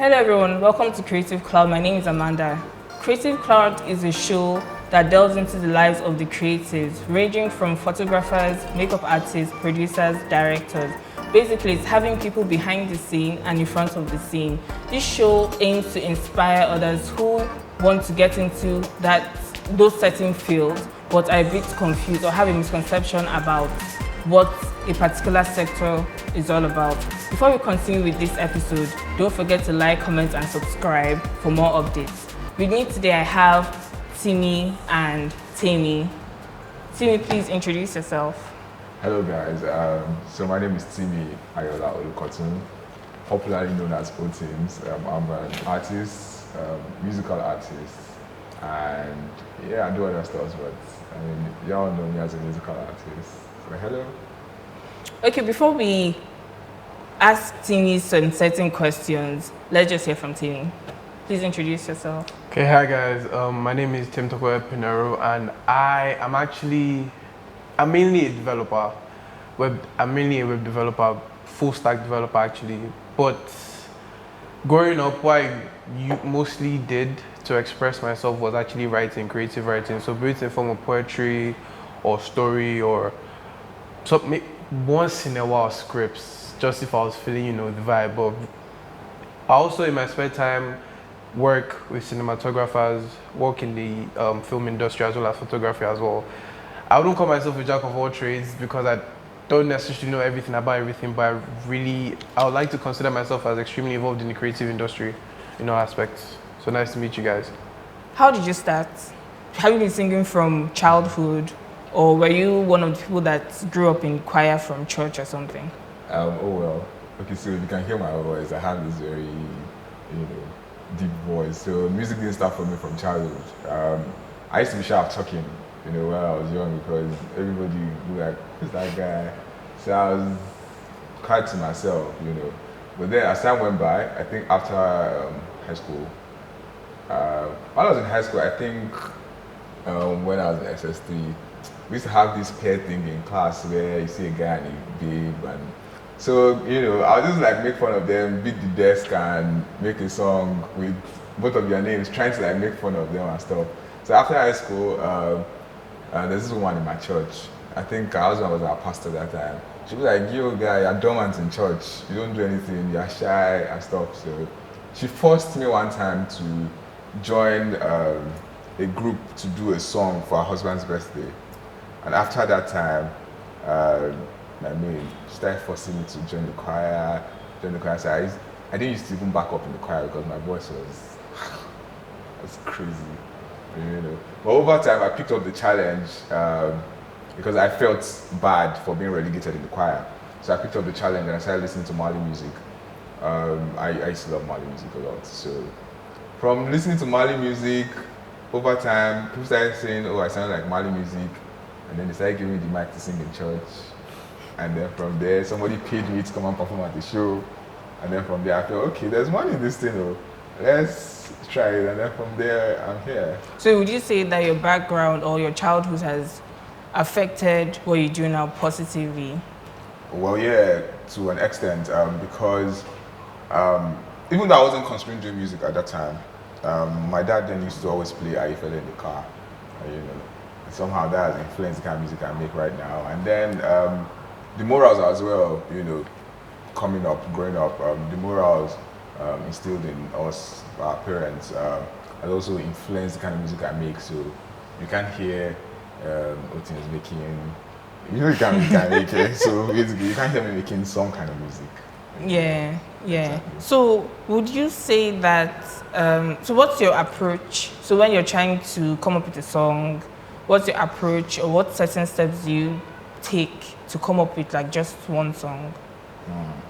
Hello everyone, welcome to Creative Kloud. My name is Amanda. Creative Kloud is a show that delves into the lives of the creatives, ranging from photographers, makeup artists, producers, directors. Basically, it's having people behind the scene and in front of the scene. This show aims to inspire others who want to get into those certain fields, but are a bit confused or have a misconception about what a particular sector is all about. Before we continue with this episode, don't forget to like, comment, and subscribe for more updates. With me today, I have Timmy and Temi. Timmy, please introduce yourself. Hello guys, so my name is Timmy Ayola Olukotun, popularly known as Otims. I'm an artist, musical artist, and yeah, I do other stuff, but I mean, y'all know me as a musical artist. So hello. Okay, before we ask Timmy some certain questions, let's just hear from Timmy. Please introduce yourself. Okay, hi guys. My name is Tim Toko Pinero, and I'm mainly a developer. I'm mainly a web developer, full stack developer actually. But growing up, what I mostly did to express myself was actually writing, creative writing. So be it in form of poetry or story or once in a while scripts, just if I was feeling, the vibe. But I also in my spare time work with cinematographers, work in the film industry as well as photography as well. I wouldn't call myself a jack of all trades because I don't necessarily know everything about everything, but I would like to consider myself as extremely involved in the creative industry in all aspects. So nice to meet you guys. How did you start? Have you been singing from childhood, or were you one of the people that grew up in choir from church or something? Okay, so you can hear my voice. I have this very, deep voice. So music didn't start for me from childhood. I used to be shy of talking, when I was young because everybody would be like, who's that guy? So I was quiet to myself, But then as time went by, I think after high school, while I was in high school, I think when I was in SS3, we used to have this pair thing in class where you see a guy and a babe, and so I would just like make fun of them, beat the desk, and make a song with both of their names, trying to like make fun of them and stuff. So after high school, there's this woman in my church. I think her husband was our pastor that time. She was like, "Yo, guy, you're dormant in church. You don't do anything. You're shy and stuff." So she forced me one time to join a group to do a song for her husband's birthday. And after that time, she started forcing me to join the choir. So I didn't used to even back up in the choir because my voice was crazy, But over time, I picked up the challenge because I felt bad for being relegated in the choir. So I picked up the challenge and I started listening to Mali music. I used to love Mali music a lot. So from listening to Mali music, over time, people started saying, "Oh, I sound like Mali music." And then they started giving me the mic to sing in church. And then from there, somebody paid me to come and perform at the show. And then from there, I felt, okay, there's money in this thing, let's try it. And then from there, I'm here. So would you say that your background or your childhood has affected what you do now positively? Well, yeah, to an extent, because even though I wasn't considering doing music at that time, my dad then used to always play Aifele in the car, somehow that has influenced the kind of music I make right now. And then the morals as well, growing up, the morals instilled in us, our parents, has also influenced the kind of music I make. So you can't hear Otims making, you can't make it. So basically, you can't hear me making some kind of music. Yeah. Exactly. So would you say that, so what's your approach? So when you're trying to come up with a song, what's your approach, or what certain steps do you take to come up with like just one song?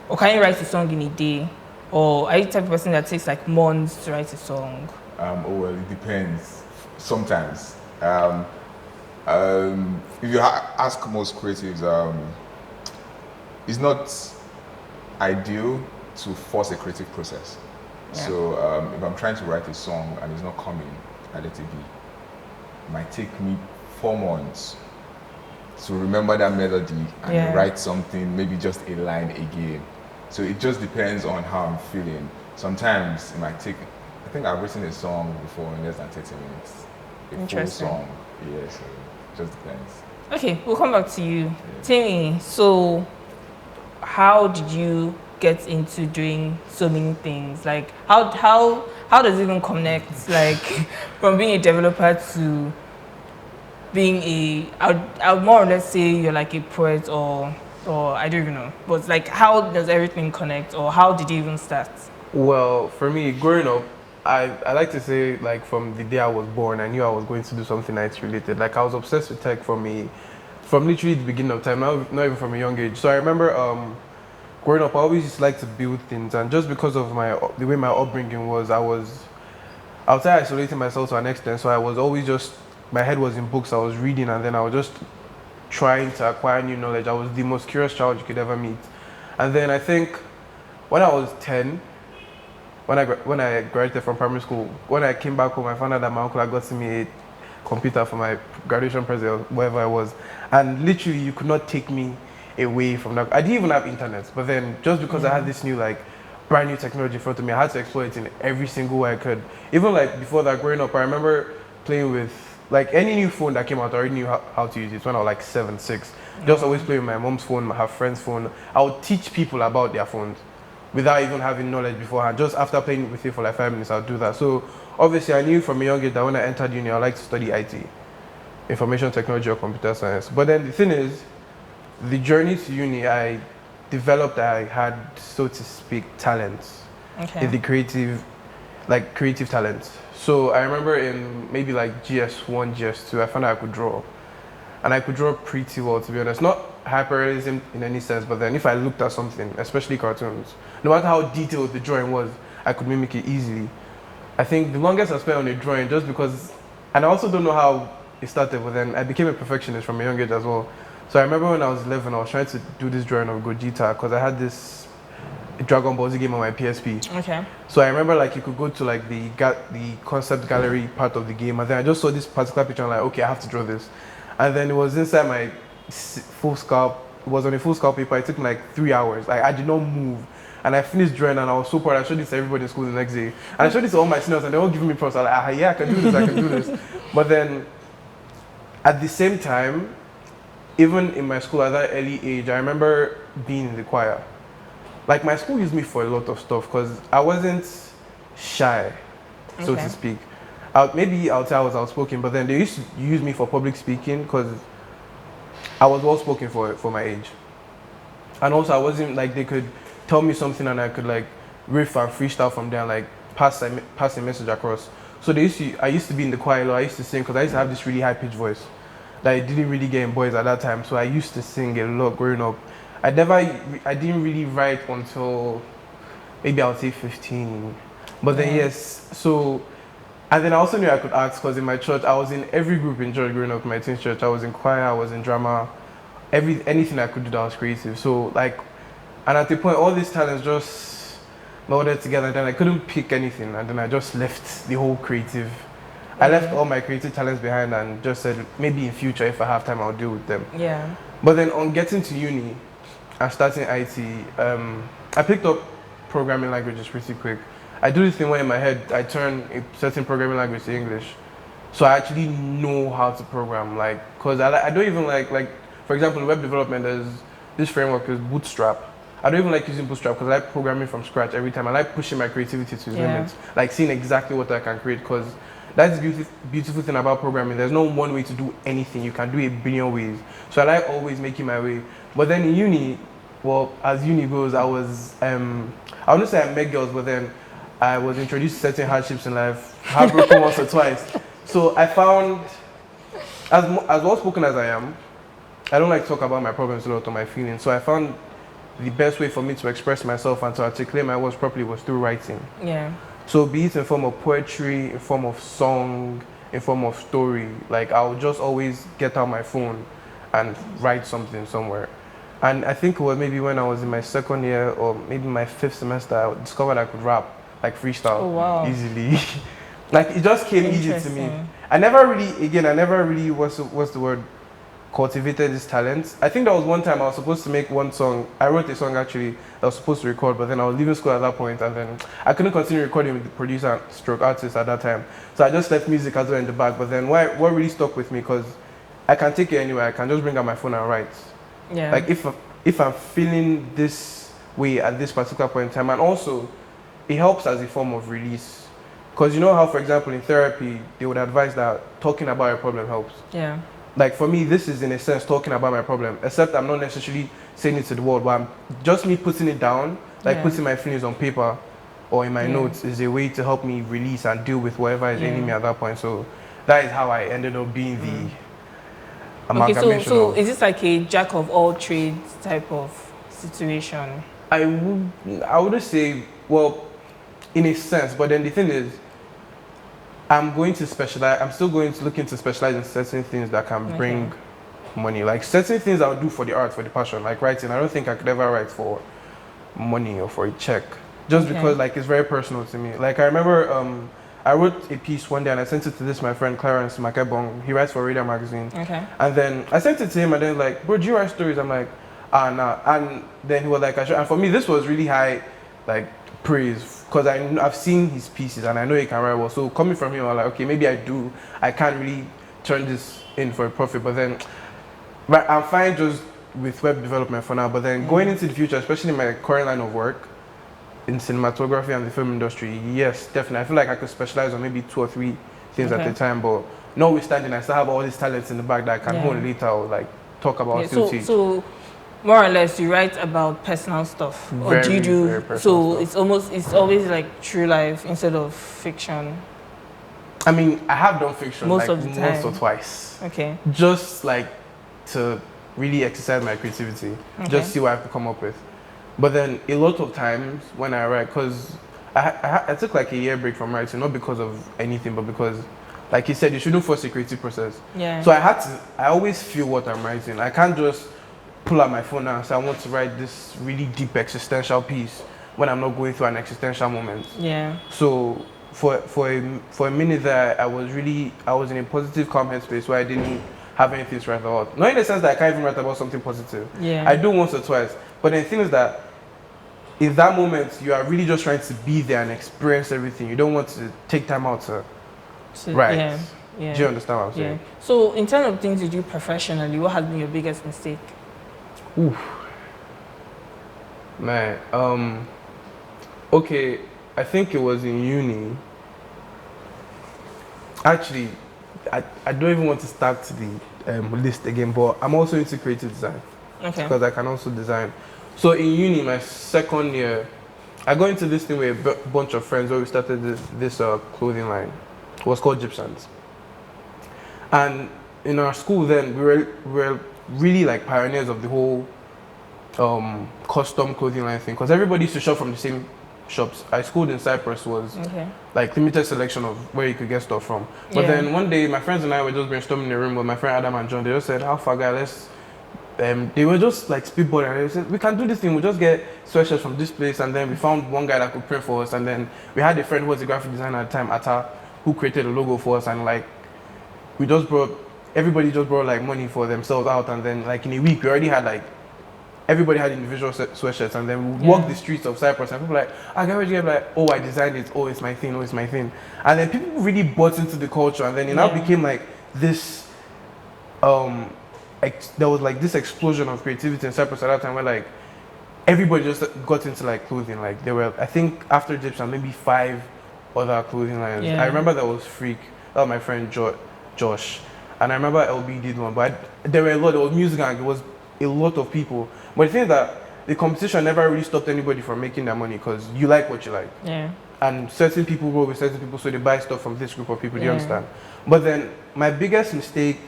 Or can you write a song in a day? Or are you the type of person that takes like months to write a song? Well, it depends. Sometimes. If you ask most creatives, it's not ideal to force a creative process. Yeah. So if I'm trying to write a song and it's not coming, I let it be. It might take me 4 months to remember that melody and write something, maybe just a line again. So it just depends on how I'm feeling. sometimes it might take. I think I've written a song before in less than 30 minutes. A full Interesting. song. Yeah, so it just depends. Okay, we'll come back to you. Timmy, so how did you get into doing so many things? Like how does it even connect like from being a developer to being I would more or less say you're like a poet or I don't even know. But like how does everything connect or how did it even start? Well, for me, growing up, I like to say like from the day I was born, I knew I was going to do something IT related. Like I was obsessed with tech from literally the beginning of time, not even from a young age. So I remember growing up, I always just liked to build things, and just because of the way my upbringing was, I would say isolating myself to an extent. So I was always just my head was in books. I was reading, and then I was just trying to acquire new knowledge. I was the most curious child you could ever meet. And then I think when I was 10, when I graduated from primary school, when I came back home, I found out that my uncle had gotten me a computer for my graduation present or wherever I was, and literally you could not take me away from that. I didn't even have internet, but then just because I had this new like brand new technology in front of me, I had to exploit it in every single way I could. Even like before that, growing up, I remember playing with like any new phone that came out. I already knew how to use it when I was like 7, 6. Just always playing with my mom's phone, her friend's phone. I would teach people about their phones without even having knowledge beforehand. Just after playing with it for like 5 minutes, I'll do that. So obviously, I knew from a young age that when I entered uni, I like to study IT, information technology or computer science. But then the thing is, the journey to uni, I developed that I had, so to speak, talents in the creative talents. So I remember in maybe like GS1, GS2, I found out I could draw. And I could draw pretty well, to be honest. Not hyperrealism in any sense, but then if I looked at something, especially cartoons, no matter how detailed the drawing was, I could mimic it easily. I think the longest I spent on a drawing, just because, and I also don't know how it started, but then I became a perfectionist from a young age as well. So I remember when I was 11, I was trying to do this drawing of Gogeta because I had this Dragon Ball Z game on my PSP. Okay. So I remember like you could go to like the concept gallery part of the game, and then I just saw this particular picture and like, okay, I have to draw this. And then it was inside my full scalp. It was on a full scalp paper. It took me like 3 hours. Like I did not move. And I finished drawing and I was so proud. I showed this to everybody in school the next day. And I showed this to all my seniors and they all giving me props. I was like, yeah, I can do this, I can do this. But then at the same time, even in my school at that early age, I remember being in the choir. Like my school used me for a lot of stuff because I wasn't shy, so to speak. Maybe I'll say I was outspoken, but then they used to use me for public speaking because I was well spoken for my age. And also I wasn't like they could tell me something and I could like riff and freestyle from there and like pass a message across. So I used to be in the choir a lot. I used to sing because I used to have this really high pitched voice that I didn't really get in boys at that time. So I used to sing a lot growing up. I didn't really write until maybe I would say 15. But then yes, so, and then I also knew I could act because in my church, I was in every group in church growing up, in my teen church. I was in choir, I was in drama, anything I could do that was creative. So like, and at the point, all these talents just melded together and then I couldn't pick anything. And then I just left the whole creative. I left all my creative talents behind and just said, maybe in future, if I have time, I'll deal with them. Yeah. But then on getting to uni and starting IT, I picked up programming languages pretty quick. I do this thing where in my head, I turn a certain programming language to English. So I actually know how to program, like, cause I don't even like, for example, in web development, there's this framework is Bootstrap. I don't even like using Bootstrap because I like programming from scratch every time. I like pushing my creativity to its limits, like seeing exactly what I can create, cause that's the beautiful thing about programming. There's no one way to do anything. You can do a billion ways. So I like always making my way. But then in uni, well, as uni goes, I wouldn't say I met girls, but then I was introduced to certain hardships in life, heartbroken once or twice. So I found, as well spoken as I am, I don't like to talk about my problems a lot or my feelings. So I found the best way for me to express myself and to articulate my words properly was through writing. Yeah. So be it in form of poetry, in form of song, in form of story, like I'll just always get out my phone and write something somewhere. And I think it was maybe when I was in my second year or maybe my 5th semester, I discovered I could rap, like freestyle easily. Like it just came easy to me. I never really, what's the word? cultivated this talent. I think there was one time I was supposed to make one song. I wrote a song actually that I was supposed to record, but then I was leaving school at that point, and then I couldn't continue recording with the producer stroke artist at that time. So I just left music as well in the back. But then what really stuck with me, because I can take it anywhere. I can just bring out my phone and write. Yeah. Like if I'm feeling this way at this particular point in time, and also it helps as a form of release. Because you know how, for example, in therapy, they would advise that talking about your problem helps. Yeah. Like for me, this is in a sense talking about my problem, except I'm not necessarily saying it to the world, but I'm just me putting it down, like putting my feelings on paper or in my notes is a way to help me release and deal with whatever is ailing me at that point. So that is how I ended up being the amalgamation. Okay, so is this like a jack of all trades type of situation? I wouldn't say, well, in a sense, but then the thing is, I'm going to specialize. I'm still going to look into specialize in certain things that can bring money. Like certain things I would do for the art, for the passion, like writing. I don't think I could ever write for money or for a check, just because like it's very personal to me. Like I remember, I wrote a piece one day and I sent it to my friend Clarence Makebong. He writes for Radio Magazine. Okay. And then I sent it to him and then like, bro, do you write stories? I'm like, nah. And then he was like, and for me this was really high, like praise. Because I've seen his pieces and I know he can write well. So coming from him, I'm like, okay, maybe I can't really turn this in for a profit. But then I'm fine just with web development for now. But then going into the future, especially in my current line of work, in cinematography and the film industry, yes, definitely. I feel like I could specialize on maybe 2 or 3 things at a time. But notwithstanding, I still have all these talents in the back that I can hone later or like talk about. So more or less, you write about personal stuff, or do you do so? Stuff. It's always like true life instead of fiction. I mean, I have done fiction most like of the time. Once or twice. Okay. Just like to really exercise my creativity, just see what I have to come up with. But then a lot of times when I write, because I took like a year break from writing, not because of anything, but because, like you said, you shouldn't force a creative process. Yeah. So I always feel what I'm writing. I can't just pull out my phone now and say I want to write this really deep existential piece when I'm not going through an existential moment. Yeah. So for a minute there, I was in a positive, calm headspace where I didn't have anything to write about. Not in the sense that I can't even write about something positive. Yeah. I do once or twice. But the thing is that in that moment, you are really just trying to be there and experience everything. You don't want to take time out to write. Yeah. Yeah. Do you understand what I'm saying? Yeah. So in terms of things you do professionally, what has been your biggest mistake? Oof. Man, okay, I think it was in uni. Actually, I don't even want to start the list again, but I'm also into creative design. Okay. Because I can also design. So in uni, my second year, I got into this thing with a bunch of friends where we started this clothing line. It was called Gypsons. And in our school then, we were really like pioneers of the whole custom clothing line thing, because everybody used to shop from the same shops. I schooled in Cyprus was like limited selection of where you could get stuff from. But then one day my friends and I were just brainstorming in the room with my friend Adam and John. They just said, how far guy, let's they were just like speedballing and they said, we can do this thing, we'll just get sweatshirts from this place. And then we found one guy that could print for us, and then we had a friend who was a graphic designer at the time, Atta, who created a logo for us. And like everybody just brought like money for themselves out, and then like in a week we already had like everybody had individual sweatshirts, and then we would walk the streets of Cyprus and people were like, I get what you get, like, oh, I designed it, oh, it's my thing, oh, it's my thing. And then people really bought into the culture, and then it now became like this there was like this explosion of creativity in Cyprus at that time where like everybody just got into like clothing. Like there were, I think after Gypsum, maybe 5 other clothing lines. I remember there was Freak, that was my friend Josh, and I remember LB did one, but there were a lot. There was Music Gang, it was a lot of people. But the thing is that the competition never really stopped anybody from making their money, because you like what you like. Yeah. And certain people go with certain people, so they buy stuff from this group of people. Do you understand? But then my biggest mistake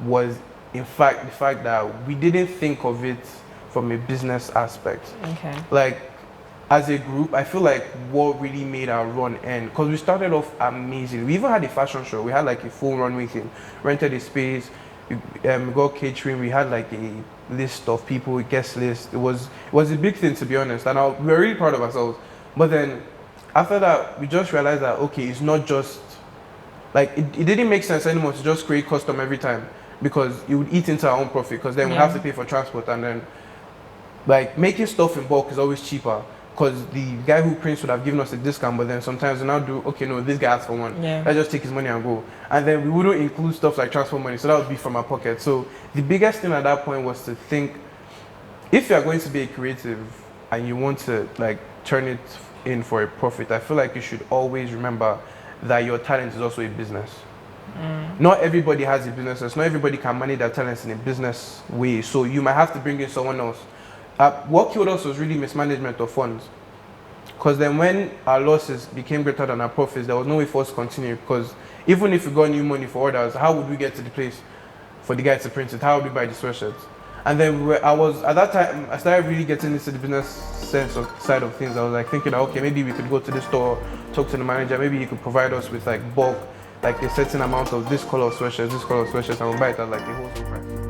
was, in fact, the fact that we didn't think of it from a business aspect. Okay. Like, as a group, I feel like what really made our run end, because we started off amazing. We even had a fashion show. We had like a full runway thing, rented a space, we got catering. We had like a list of people, a guest list. It was a big thing, to be honest, and we were really proud of ourselves. But then after that, we just realized that okay, it's not just like it didn't make sense anymore to just create custom every time. because it would eat into our own profit, because then we have to pay for transport, and then like making stuff in bulk is always cheaper. Because the guy who prints would have given us a discount, but then sometimes we now do, okay, no, this guy asked for one. Let's just take his money and go. And then we wouldn't include stuff like transport money, so that would be from our pocket. So the biggest thing at that point was to think, if you are going to be a creative and you want to like turn it in for a profit, I feel like you should always remember that your talent is also a business. Not everybody has a business. Not everybody can manage their talents in a business way. So you might have to bring in someone else. What killed us was really mismanagement of funds. Because then when our losses became greater than our profits, there was no way for us to continue. Because even if we got new money for orders, how would we get to the place for the guys to print it? How would we buy the sweatshirts? And then at that time, I started really getting into the business side of things. I was like thinking, okay, maybe we could go to the store, talk to the manager, maybe he could provide us with like bulk, like a certain amount of this color of sweatshirts, and we'll buy it at like a wholesale price.